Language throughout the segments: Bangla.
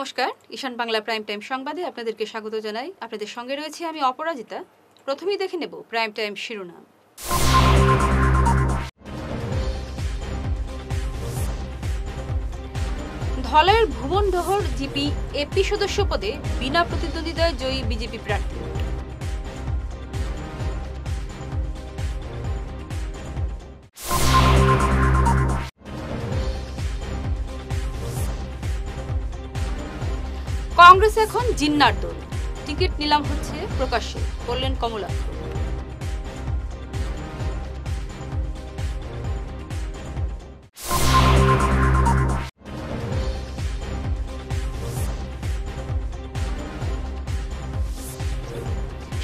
নমস্কার, ঈশান বাংলা প্রাইম টাইম সংবাদে আপনাদেরকে স্বাগত জানাই। আপনাদের সঙ্গে রয়েছে আমি অপরাজিতা। প্রথমেই দেখে নেব প্রাইম টাইম শিরোনাম। ধলাইয়ের ভুবনডহর জিপি এপি সদস্য পদে বিনা প্রতিদ্বন্দ্বিতায় জয়ী বিজেপি প্রার্থী। কংগ্রেস এখন জিন্নার দল, টিকিট নিলাম হচ্ছে প্রকাশ্যে, বললেন কমলাক্ষ।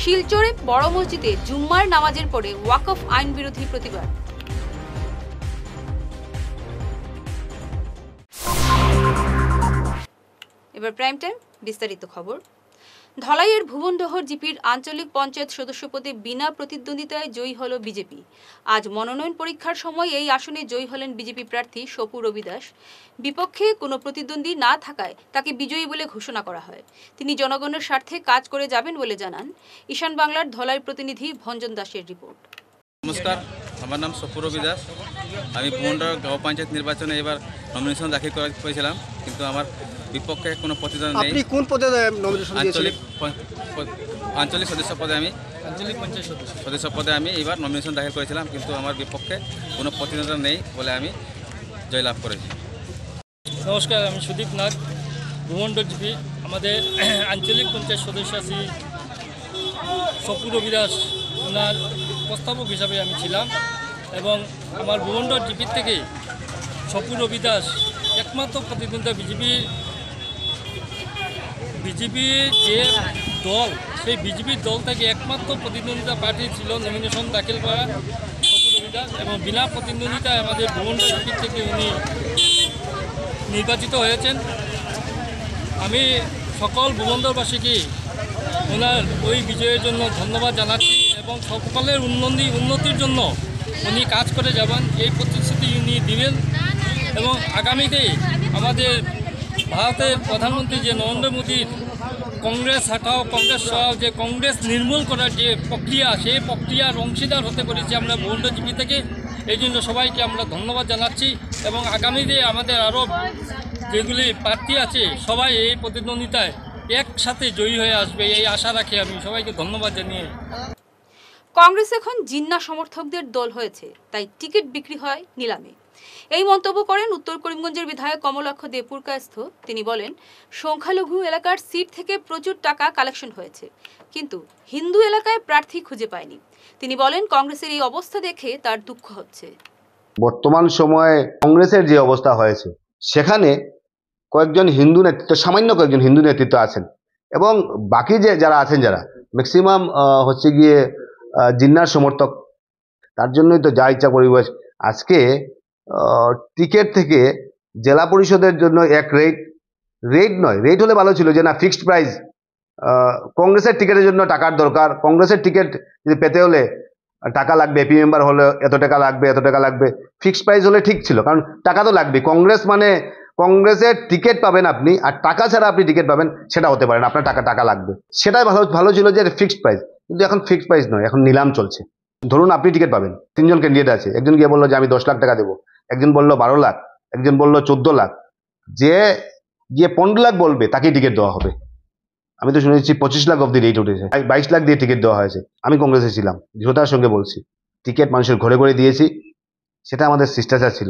শিলচরে বড় মসজিদে জুম্মার নামাজের পরে ওয়াকফ আইন বিরোধী প্রতিবাদ। এবার প্রাইম টাইম বিস্তারিত খবর। ধলাইয়ের ভুবনডহর জিপির আঞ্চলিক পঞ্চায়েত সদস্য পদে বিনা প্রতিদ্বন্দ্বিতায় জয়ী হল বিজেপি। আজ মনোনয়ন পরীক্ষার সময় এই আসনে জয়ী হলেন বিজেপি প্রার্থী সপু রবি দাস। বিপক্ষে কোনো প্রতিদ্বন্দ্বী না থাকায় তাকে বিজয়ী বলে ঘোষণা করা হয়। তিনি জনগণের স্বার্থে কাজ করে যাবেন বলে জানান। ঈশান বাংলার ধলাই প্রতিনিধি ভঞ্জন দাসের রিপোর্ট। নমস্কার, আমার নাম সপু রবি দাস। আমি ভুবনডহর গ্রাম পঞ্চায়েত নির্বাচনে এবার নমিনেশন দাখিল করেছিলাম, কিন্তু আমার বিপক্ষে কোনো প্রতিদ্বন্দ্বী নেই। আপনি কোন পদে নমিনেশন দিয়েছিলেন? আঞ্চলিক সদস্য পদে আঞ্চলিক পঞ্চায়েত সদস্য পদে আমি এবার নমিনেশন দাখিল করেছিলাম, কিন্তু আমার বিপক্ষে কোনো প্রতিদ্বন্দ্বী নেই বলে আমি জয়লাভ করেছি। নমস্কার, আমি সুদীপ নাগ, ভুবনডহর জিপি। আমাদের আঞ্চলিক পঞ্চায়েত সদস্য শ্রী সপু রবি দাস, ওনার প্রস্তাবক হিসাবে আমি ছিলাম এবং আমার ভুবনডহর জিপির থেকে সপু রবি দাস একমাত্র প্রতিদ্বন্দ্বিতা বিজেপির যে দল, সেই বিজেপির দল থেকে একমাত্র প্রতিদ্বন্দ্বিতা প্রার্থী ছিল নমিনেশন দাখিল করা সপু রবি দাস, এবং বিনা প্রতিদ্বন্দ্বিতায় আমাদের ভুবনডহর জিপির থেকে উনি নির্বাচিত হয়েছেন। আমি সকল ভুবনডহরবাসীকে ওনার ওই বিজয়ের জন্য ধন্যবাদ জানাচ্ছি এবং সকলের উন্নতির জন্য উনি কাজ করে যাবেন, এই প্রতিশ্রুতি উনি দিবেন। এবং আগামীতে আমাদের ভারতের প্রধানমন্ত্রী যে নরেন্দ্র মোদীর কংগ্রেস হাটাও কংগ্রেস সহ যে কংগ্রেস নির্মূল করার যে প্রক্রিয়া, সেই প্রক্রিয়ার অংশীদার হতে পেরেছি আমরা ভুবনডহর জিপি থেকে। এই জন্য সবাইকে আমরা ধন্যবাদ জানাচ্ছি এবং আগামীতে আমাদের আরও যেগুলি প্রার্থী আছে সবাই এই প্রতিদ্বন্দ্বিতায় একসাথে জয়ী হয়ে আসবে, এই আশা রাখি আমি সবাইকে ধন্যবাদ জানিয়ে। কংগ্রেস এখন জিন্না সমর্থকদের দল হয়েছে, তাই টিকিট বিক্রি হয় নিলামে। এই মন্তব্য করেন উত্তর করিমগঞ্জের বিধায়ক কমলাক্ষ দেপুরকায়স্থ। তিনি বলেন, সংখ্যালঘু এলাকার সিট থেকে প্রচুর টাকা কালেকশন হয়েছে, কিন্তু হিন্দু এলাকায় প্রার্থী খুঁজে পায়নি। তিনি বলেন, কংগ্রেসের এই অবস্থা দেখে তার দুঃখ হচ্ছে। বর্তমান সময়ে কংগ্রেসের যে অবস্থা হয়েছে, সেখানে কয়েকজন হিন্দু নেতৃত্ব, সামান্য কয়েকজন হিন্দু নেতৃত্ব আছেন এবং বাকি যে যারা আছেন, যারা ম্যাক্সিমাম হচ্ছে গিয়ে জিন্নার সমর্থক। তার জন্যই তো যা ইচ্ছা পরিবেশ। আজকে টিকিট থেকে জেলা পরিষদের জন্য এক রেট নয়, রেট হলে ভালো ছিল যে না ফিক্সড প্রাইস। কংগ্রেসের টিকিটের জন্য টাকার দরকার, কংগ্রেসের টিকিট যদি পেতে হলে টাকা লাগবে, এপি মেম্বার হলে এত টাকা লাগবে। ফিক্সড প্রাইস হলে ঠিক ছিল, কারণ টাকা তো লাগবে। কংগ্রেস মানে কংগ্রেসের টিকিট পাবেন আপনি, আর টাকা ছাড়া আপনি টিকিট পাবেন সেটা হতে পারে না, আপনার টাকা লাগবে। সেটাই ভালো ছিল যে ফিক্সড প্রাইস, কিন্তু এখন ফিক্সড প্রাইস নয়, এখন নিলাম চলছে। ধরুন আপনি টিকিট পাবেন, 3 জন ক্যান্ডিডেট আছে, একজন গিয়ে বললো যে আমি 10 লাখ টাকা দেবো, একজন বললো 12 লাখ, একজন বললো 14 লাখ। যে গিয়ে 15 লাখ বলবে তাকেই টিকিট দেওয়া হবে। আমি তো শুনেছি 25 লাখ অব্দি রেট উঠেছে, 22 লাখ দিয়ে টিকিট দেওয়া হয়েছে। আমি কংগ্রেসে ছিলাম, দৃঢ়তার সঙ্গে বলছি, টিকিট মানুষের ঘরে ঘরে দিয়েছি, সেটা আমাদের শিষ্টাচার ছিল।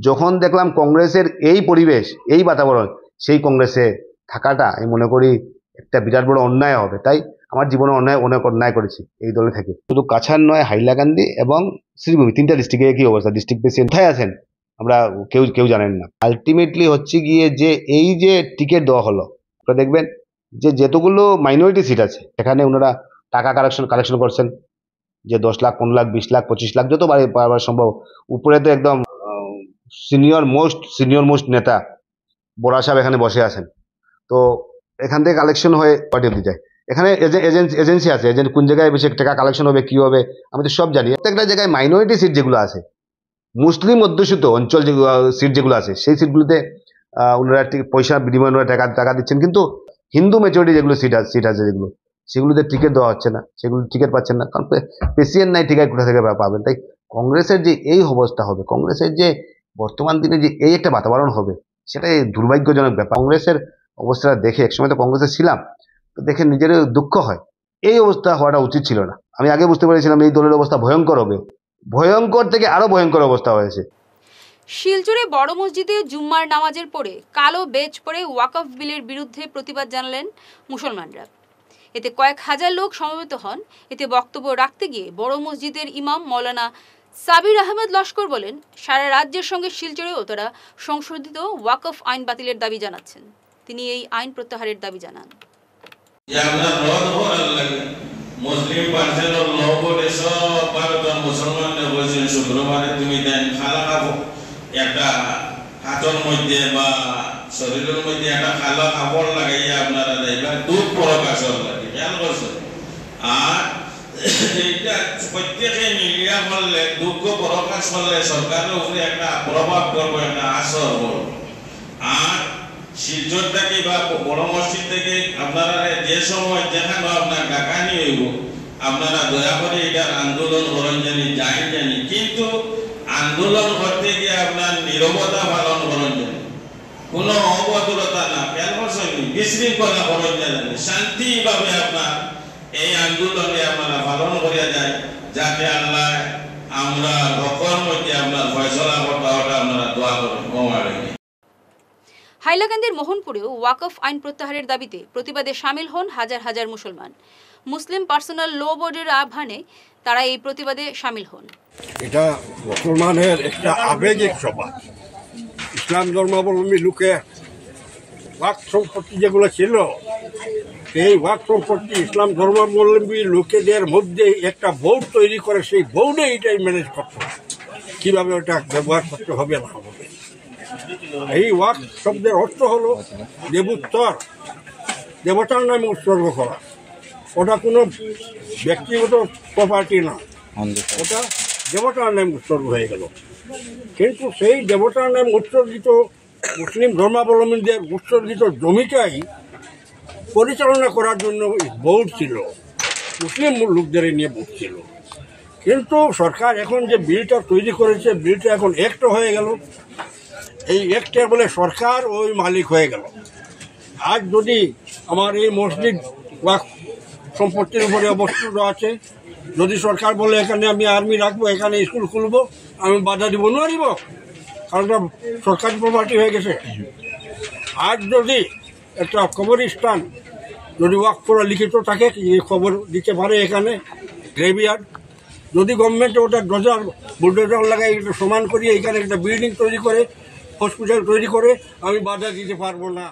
যখন দেখলাম কংগ্রেসের এই পরিবেশ, এই বাতাবরণ, সেই কংগ্রেসে থাকাটা আমি মনে করি একটা বিরাট বড় অন্যায় হবে। তাই আমার জীবনে অনেক অন্যায় করেছি এই দলে থেকে। শুধু কাছাড় নয়, হাইলাকান্দি এবং শ্রীভূমি, 3টা ডিস্ট্রিক্টে একই অবস্থা। ডিস্ট্রিক্ট প্রেসিডেন্ট কোথায় আছেন আমরা কেউ জানেন না। আলটিমেটলি হচ্ছে গিয়ে যে এই যে টিকিট দেওয়া হলো, আপনারা দেখবেন যে যতগুলো মাইনরিটি সিট আছে সেখানে ওনারা টাকা কালেকশন করছেন, যে 10 লাখ, 15 লাখ, 20 লাখ, 25 লাখ, যত বাড়াবার সম্ভব। উপরে তো একদম সিনিয়র মোস্ট নেতা বড়া সাহেব এখানে বসে আছেন, তো এখান থেকে কালেকশন হয়ে পার্টি অব্দি যায়। এখানে এজেন্সি আছে, কোন জায়গায় বেশি টাকা কালেকশন হবে, কি হবে, আমি তো সব জানি। প্রত্যেকটা জায়গায় মাইনরিটি সিট যেগুলো আছে, মুসলিম অধ্যুষিত অঞ্চল সিট যেগুলো আছে, সেই সিটগুলোতে ওনারা পয়সা বিনিময়ে ওনারা টাকা দিচ্ছেন, কিন্তু হিন্দু মেজরিটি যেগুলো সিট আছে যেগুলো, সেগুলোতে টিকিট দেওয়া হচ্ছে না, সেগুলো টিকিট পাচ্ছেন না, কারণ পেসিয়েন্ট নাই, টিকিট কোথা থেকে পাবেন। তাই কংগ্রেসের যে এই অবস্থা হবে, কংগ্রেসের যে বর্তমান দিনে যে এই একটা বাতাবরণ হবে, সেটাই দুর্ভাগ্যজনক ব্যাপার। কংগ্রেসের অবস্থাটা দেখে, একসময় তো কংগ্রেসে ছিলাম, তো দেখে নিজের দুঃখ হয়। এই অবস্থা হওয়াটা উচিত ছিল না। আমি আগে বুঝতে পেরেছিলাম এই দলের অবস্থা ভয়ঙ্কর হবে, ভয়ঙ্কর থেকে আরো ভয়ঙ্কর অবস্থা হয়েছে। শিলচরে বড় মসজিদে জুম্মার নামাজের পরে কালো বেজ পরে ওয়াকফ বিলের বিরুদ্ধে প্রতিবাদ জানালেন মুসলমানরা। এতে কয়েক হাজার লোক সমবেত হন। এতে বক্তব্য রাখতে গিয়ে বড় মসজিদের ইমাম মৌলানা সাবির আহমেদ লস্কর বলেন, সারা রাজ্যের সঙ্গে শিলচরেও তারা সংশোধিত ওয়াকফ আইন বাতিলের দাবি জানাচ্ছেন। তিনি এই আইন প্রত্যাহারের দাবি জানান। মুসলিম পার্সেন্টের ল বোর্ডে সব ভারতের মুসলমানরা বলছেন শুক্রবারে তুমি দেন খালা খাবো, একটা হাতের মধ্যে বা শরীরের মধ্যে একটা খালা কাপড় লাগাইয়া আপনারা দেখবেন দুধ প্রকাশন লাগে, খেয়াল করছেন। আর এইটা প্রত্যেকে মিলিয়া করলে, দুঃখ প্রকাশ করলে সরকারের উপরে একটা প্রভাব পড়বে, একটা আসর পড়বে। আর শিলচর থেকে বা বড় মসজিদ থেকে আপনারা যে সময় যেখানে আপনার ডাকানি হইব, আপনারা দয়া করে এটার আন্দোলন করেন জানি, কিন্তু আন্দোলন করতে গিয়ে আপনার নীরবতা পালন করেন জানি, কোনো অবদূরতা না, খেয়াল করছেন, বিশৃঙ্খলা করেন জানি, শান্তিভাবে আপনার এই আন্দোলনে আপনারা পালন করিয়া যায়, যাতে আল্লাহ আমরা হকের মধ্যে আপনার ফয়সলা করতে আপনারা দোয়া করেন। হাইলাকান্দির মোহনপুরেও ওয়াকফ আইন প্রত্যাহারের দাবিতে প্রতিবাদে সামিল হন হাজার হাজার মুসলমান। মুসলিম পার্সোনাল ল বোর্ডের আহ্বানে তারা এই প্রতিবাদে সামিল হন। এটা মুসলমানের একটা আবেগিক সভা। ইসলাম ধর্মাবলম্বী লোকে ওয়াক্ফ সম্পত্তি যেগুলো ছিল, এই ওয়াক্ফ সম্পত্তি ইসলাম ধর্মাবলম্বী লোকেদের মধ্যে একটা বোর্ড তৈরি করে, সেই বোর্ডে এটাই ম্যানেজ করতে হবে, কীভাবে ওটা ব্যবহার করতে হবে না হবে। এই ওয়াক্ফ শব্দের অর্থ হলো দেবোত্তর, দেবতার নামে উৎসর্গ করা। ওটা কোনো ব্যক্তিগত প্রপার্টি না, ওটা দেবতার নাম উৎসর্গ হয়ে গেল। কিন্তু সেই দেবতার নাম উৎসর্গিত মুসলিম ধর্মাবলম্বীদের উৎসর্গিত জমিটাই পরিচালনা করার জন্য বোর্ড ছিল, মুসলিম লোকদের নিয়ে বোর্ড ছিল। কিন্তু সরকার এখন যে বিলটা তৈরি করেছে, বিলটা এখন অ্যাক্ট হয়ে গেল। এই অ্যাক্টে বলে সরকার ওই মালিক হয়ে গেল। আজ যদি আমার এই মসজিদ ওয়াক্ফ সম্পত্তির উপরে অবস্থিত আছে, যদি সরকার বলে এখানে আমি আর্মি রাখবো, এখানে স্কুল খুলবো, আমি বাধা দিব না, দিব, কারণ সরকারি প্রপার্টি হয়ে গেছে। আজ যদি একটা কবরস্থান যদি ওয়াক্ফ করা লিখিত থাকে, খবর দিতে পারে এখানে গ্রেভিয়ার্ড, যদি গভর্নমেন্ট ওটা ডোজার বুলডোজার লাগাই একটু সমান করিয়ে এখানে একটা বিল্ডিং তৈরি করে, হসপিটাল তৈরি করে, আমি বাধা দিতে পারবো না।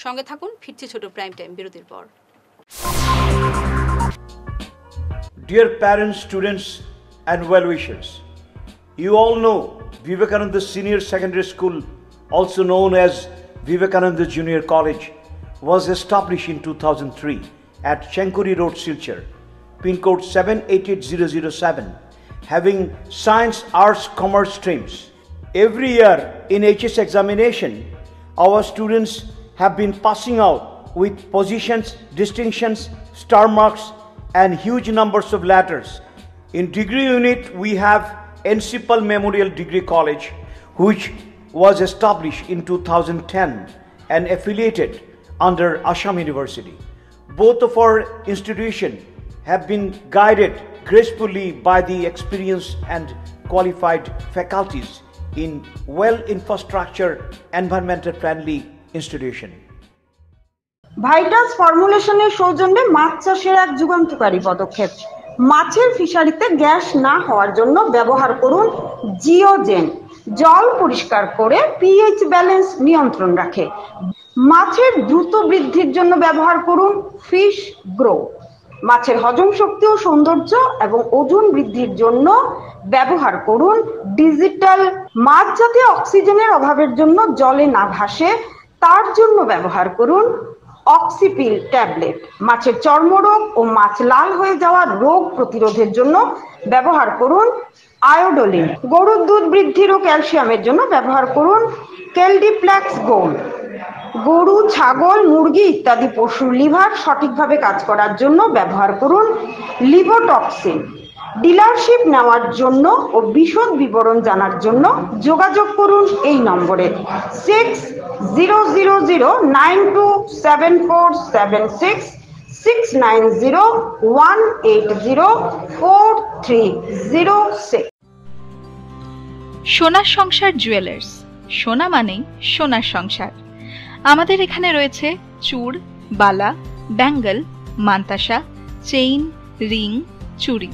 সঙ্গে থাকুন, ফিরছে ছোট প্রাইম টাইম বিরতির পর। Dear parents, students and well-wishers, you all know Vivekananda Senior Secondary School, also known as Vivekananda Junior College, was established in 2003 at Chenkuri Road, Silchar, pin code 788007, having science, arts, commerce streams. Every year in HS examination, our students have been passing out with positions, distinctions, star marks and huge numbers of letters. In degree unit, we have Encipal Memorial Degree College, which was established in 2010 and affiliated under Assam University. Both of our institutions have been guided gracefully by the experienced and qualified faculties in well-infrastructure, environmental-friendly institution. Vital ফর্মুলেশনের সৌজন্যে মাছ চাষের এক যুগান্তকারী পদক্ষেপ। মাছের ফিশারিতে গ্যাস না হওয়ার জন্য ব্যবহার করুন জিওজেন। জল পরিষ্কার করে পিএইচ ব্যালেন্স নিয়ন্ত্রণ রাখে। মাছের দ্রুত বৃদ্ধির জন্য ব্যবহার করুন ফিশ গ্রো। মাছের হজম শক্তি ও সৌন্দর্য এবং ওজন বৃদ্ধির জন্য ব্যবহার করুন ডিজিটাল। মাছ যাতে অক্সিজেনের অভাবের জন্য জলে না ভাসে তার জন্য ব্যবহার করুন অক্সিপিল ট্যাবলেট মাছের চর্মরোগ ও মাছ লাল হয়ে যাওয়া রোগ প্রতিরোধের জন্য ব্যবহার করুন আয়োডোলিন। গরুর দুধ বৃদ্ধির ও ক্যালসিয়ামের জন্য ব্যবহার করুন কেলডিপ্লেক্স গোল্ড। গরু, ছাগল, মুরগি ইত্যাদি পশুর লিভার সঠিকভাবে কাজ করার জন্য ব্যবহার করুন লিভোটক্সিন। ডিলারশিপ নেওয়ার জন্য ও বিশদ বিবরণ জানার জন্য যোগাযোগ করুন এই নম্বরে 6000927476 69018043006। সোনার সংসার জুয়েলার্স, সোনা মানেই সোনার সংসার। আমাদের এখানে রয়েছে চূড়, বালা, ব্যাঙ্গল, মান্তাসা, চেইন, রিং, চুড়ি।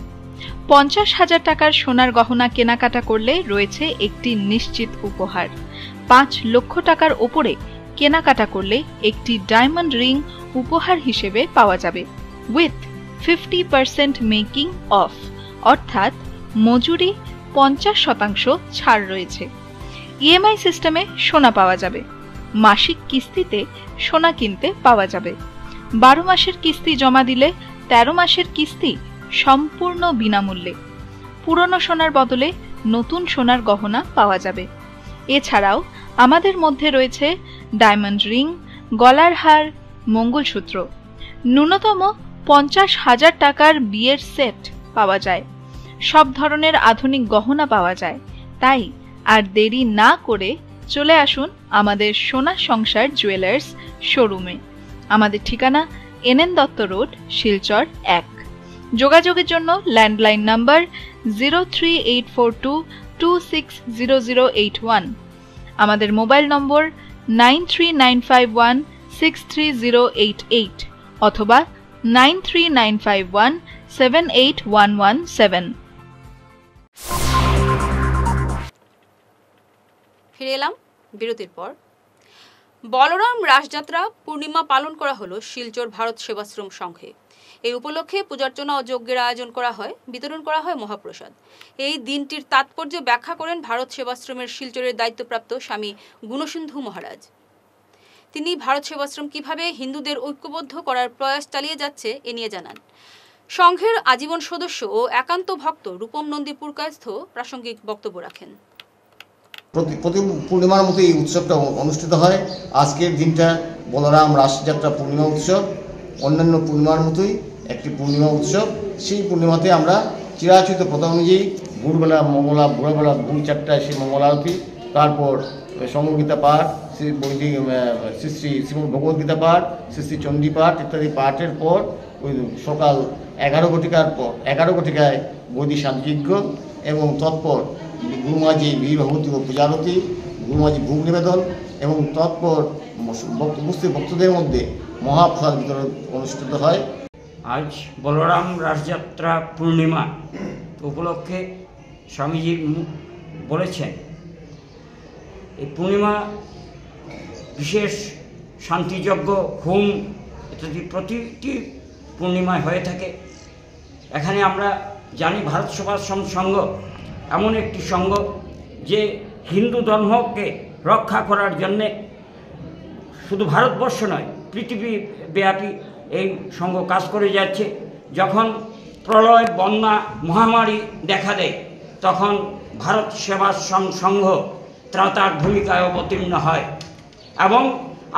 50,000 টাকার সোনার গহনা কেনাকাটা করলে রয়েছে একটি নিশ্চিত উপহার। 5 লক্ষ টাকার ওপরে কেনাকাটা করলে একটি ডায়মন্ড রিং উপহার হিসেবে পাওয়া যাবে উইথ 50% মেকিং অফ, অর্থাৎ মজুরি 50% ছাড় রয়েছে। ইএমআই সিস্টেমে সোনা পাওয়া যাবে। মাসিক কিস্তিতে সোনা কিনতে পাওয়া যাবে। 12 মাসের কিস্তি জমা দিলে 13 মাসের কিস্তি সম্পূর্ণ বিনামূল্যে। পুরনো সোনার বদলে নতুন সোনার গহনা পাওয়া যাবে। এছাড়াও আমাদের মধ্যে রয়েছে ডায়মন্ড রিং, গলার হার, মঙ্গলসূত্র। ন্যূনতম 50,000 টাকার বিয়ের সেট পাওয়া যায়। সব ধরনের আধুনিক গহনা পাওয়া যায়। তাই আর দেরি না করে চলে আসুন আমাদের সোনা সংসার জুয়েলার্স শোরুমে। আমাদের ঠিকানা NN দত্ত রোড, শিলচর 1। যোগাযোগের জন্য ল্যান্ডলাইন নাম্বার 03842260081, আমাদের মোবাইল নম্বর 9395163088 অথবা 9395178117। ফিরে এলাম বিরতির পর। বলরাম রাসযাত্রা পূর্ণিমা পালন করা হলো শিলচর ভারত সেবাশ্রম সংঘে। এই উপলক্ষে পূজার্চনা ও যজ্ঞের আয়োজন করা হয়, বিতরণ করা হয় মহাপ্রসাদ। এই দিনটির তাৎপর্য ব্যাখ্যা করেন ভারত সেবাশ্রমের শিলচরের দায়িত্বপ্রাপ্ত স্বামী গুণসিন্ধু মহারাজ। তিনি ভারত সেবাশ্রম কিভাবে হিন্দুদের ঐক্যবদ্ধ করার প্রয়াস চালিয়ে যাচ্ছে এ নিয়ে জানান। সংঘের আজীবন সদস্য ও একান্ত ভক্ত রূপম নন্দী পুরকায়স্থ প্রাসঙ্গিক বক্তব্য রাখেন। প্রতি পূর্ণিমার মতো এই উৎসবটা অনুষ্ঠিত হয়। আজকের দিনটা বলরাম রাসযাত্রা পূর্ণিমা উৎসব, অন্যান্য পূর্ণিমার মতোই একটি পূর্ণিমা উৎসব। সেই পূর্ণিমাতে আমরা চিরাচরিত প্রথা অনুযায়ী ভোরবেলা মঙ্গলা, ভোরবেলা ভোর 4টায় সেই মঙ্গল আরতি, তারপর সংগীতা পাঠ, শ্রী বৈদিক শ্রী শ্রী শ্রীমদ ভগবদ্গীতা পাঠ, শ্রী শ্রী চণ্ডী পাঠ ইত্যাদি পাঠের পর ওই সকাল 11 ঘটিকায় বৈদিক শান্তিযজ্ঞ এবং তৎপর গুরুমাজি বীর ভগবতী ও পূজারতি, গুরুমাজি ভোগ নিবেদন এবং তৎপর উপস্থিত ভক্তদের মধ্যে মহাপ্রসাদ বিতরণ অনুষ্ঠিত হয়। আজ বলরাম রাসযাত্রা পূর্ণিমা উপলক্ষে স্বামীজি বলেছেন এই পূর্ণিমা বিশেষ শান্তিযজ্ঞ, হোম ইত্যাদি প্রতিটি পূর্ণিমায় হয়ে থাকে। এখানে আমরা জানি ভারত সেবাশ্রম সংঘ এমন একটি সংঘ যে হিন্দু ধর্মকে রক্ষা করার জন্যে শুধু ভারতবর্ষ নয়, পৃথিবীব্যাপী এই সংঘ কাজ করে যাচ্ছে। যখন প্রলয়, বন্যা, মহামারী দেখা দেয় তখন ভারত সেবাশ্রম সংঘ ত্রাতার ভূমিকায় অবতীর্ণ হয় এবং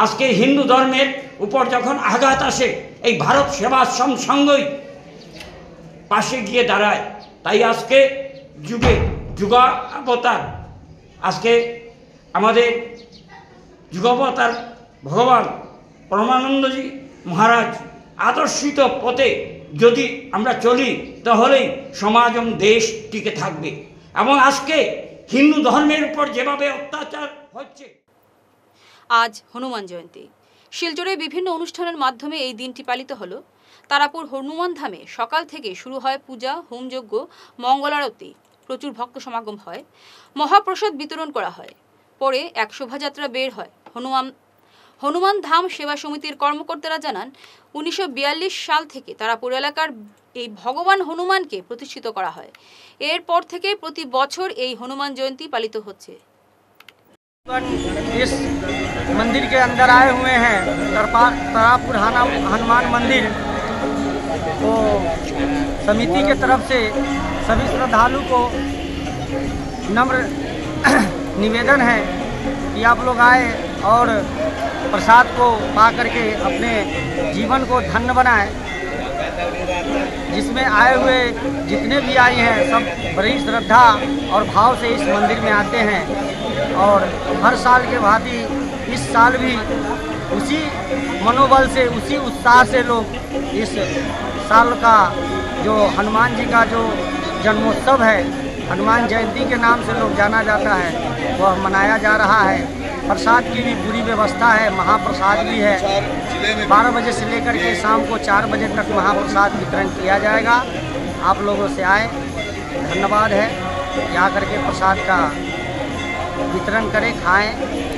আজকে হিন্দু ধর্মের উপর যখন আঘাত আসে এই ভারত সেবাশ্রম সংঘই পাশে গিয়ে দাঁড়ায়। তাই আজকে যুগাবতার, আজকে আমাদের যুগাবতার ভগবান পরমানন্দজি মহারাজ আদর্শিত পথে যদি আমরা চলি তাহলেই সমাজ এবং দেশ টিকে থাকবে। এবং আজকে হিন্দু ধর্মের উপর যেভাবে অত্যাচার হচ্ছে। আজ হনুমান জয়ন্তী। শিলচরে বিভিন্ন অনুষ্ঠানের মাধ্যমে এই দিনটি পালিত হলো। তারাপুর হনুমান ধামে সকাল থেকে শুরু হয় পূজা, হোমযজ্ঞ, মঙ্গলারতি, প্রচুর ভক্ত সমাগম হয়, মহাপ্রসাদ বিতরণ করা হয়। পরে এক শোভাযাত্রা বের হয়। হনুমান ধাম সেবা সমিতির কর্মকর্তারা জানান 1942 সাল থেকে তারাপুর এলাকার এই ভগবান হনুমানকে প্রতিষ্ঠিত করা হয়। এরপর থেকে প্রতি বছর এই হনুমান জয়ন্তী পালিত হচ্ছে। इस मंदिर के अंदर आए हुए हैं तरापुर हनुमान मंदिर, तो समिति के तरफ से सभी श्रद्धालु को नम्र निवेदन है कि आप लोग आए और प्रसाद को पा करके अपने जीवन को धन्य बनाएं। जिसमें आए हुए जितने भी आए हैं सब बड़ी श्रद्धा और भाव से इस मंदिर में आते हैं और हर साल के भांति इस साल भी उसी मनोबल से, उसी उत्साह से लोग इस साल का जो हनुमान जी का जो जन्मोत्सव है, हनुमान जयंती के नाम से लोग जाना जाता है, वह मनाया जा रहा है। प्रसाद की भी पूरी व्यवस्था है, महाप्रसाद भी है। 12 बजे से लेकर के शाम को 4 बजे तक महाप्रसाद वितरण किया जाएगा। आप लोगों से आए, धन्यवाद है कि आकर के प्रसाद का वितरण करें, खाएं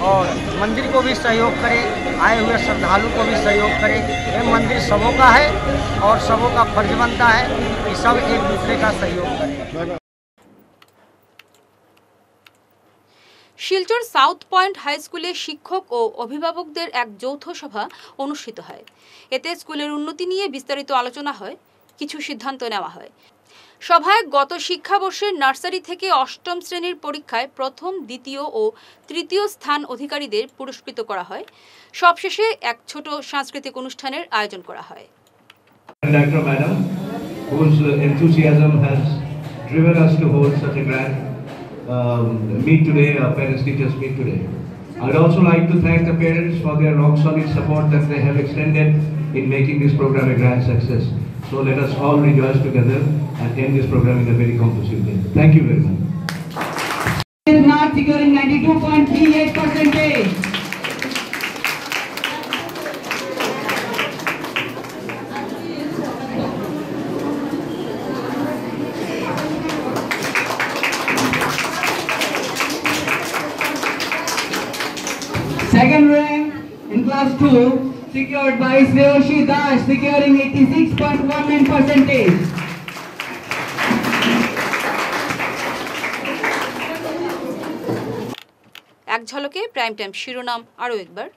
और मंदिर को भी सहयोग करें, आए हुए श्रद्धालु को भी सहयोग करें। ये मंदिर सबों का है और सबों का फर्ज बनता है कि सब एक दूसरे का सहयोग करें। শিলচর সাউথ পয়েন্ট হাই স্কুলে শিক্ষক ও অভিভাবকদের এক যৌথ সভা অনুষ্ঠিত হয়। এতে স্কুলের উন্নতি নিয়ে বিস্তারিত আলোচনা হয়, কিছু সিদ্ধান্ত নেওয়া হয়। সভায় গত শিক্ষাবর্ষের নার্সারি থেকে অষ্টম শ্রেণীর পরীক্ষায় প্রথম, দ্বিতীয় ও তৃতীয় স্থান অধিকারীদের পুরস্কৃত করা হয়। সবশেষে এক ছোট সাংস্কৃতিক অনুষ্ঠানের আয়োজন করা হয়। Director Madam, whose enthusiasm has driven us to hold such a grand meet today, parents teachers meet today. I would also like to thank the parents for their rock solid support that they have extended in making this program a grand success. So let us all rejoice together and end this program in a very conclusive way. Thank you very much. Not securing 92.38%. Second rank in class 2 secured by Sreyoshi Das, securing 86.19%. এক ঝলকে প্রাইম টাইম শিরোনাম আরও একবার।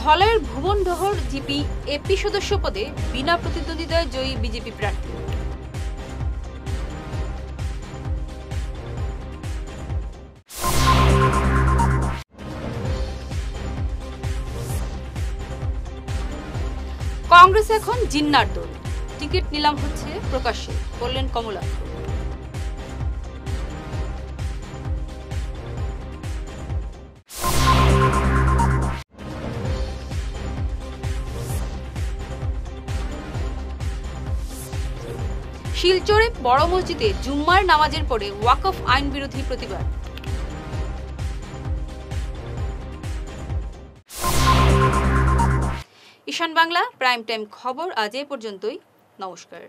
ধলাইয়ের ভুবনডহর জিপি এপি সদস্য পদে বিনা প্রতিদ্বন্দ্বিতায় জয়ী বিজেপি প্রার্থী। কংগ্রেস এখন জিন্নার দল, টিকিট নিলাম হচ্ছে প্রকাশ্যে, বললেন কমলা। শিলচরে বড় মসজিদে জুম্মার নামাজের পরে ওয়াকফ আইন বিরোধী প্রতিবাদ। ঈশান বাংলা প্রাইম টাইম খবর আজ এ পর্যন্তই। নমস্কার।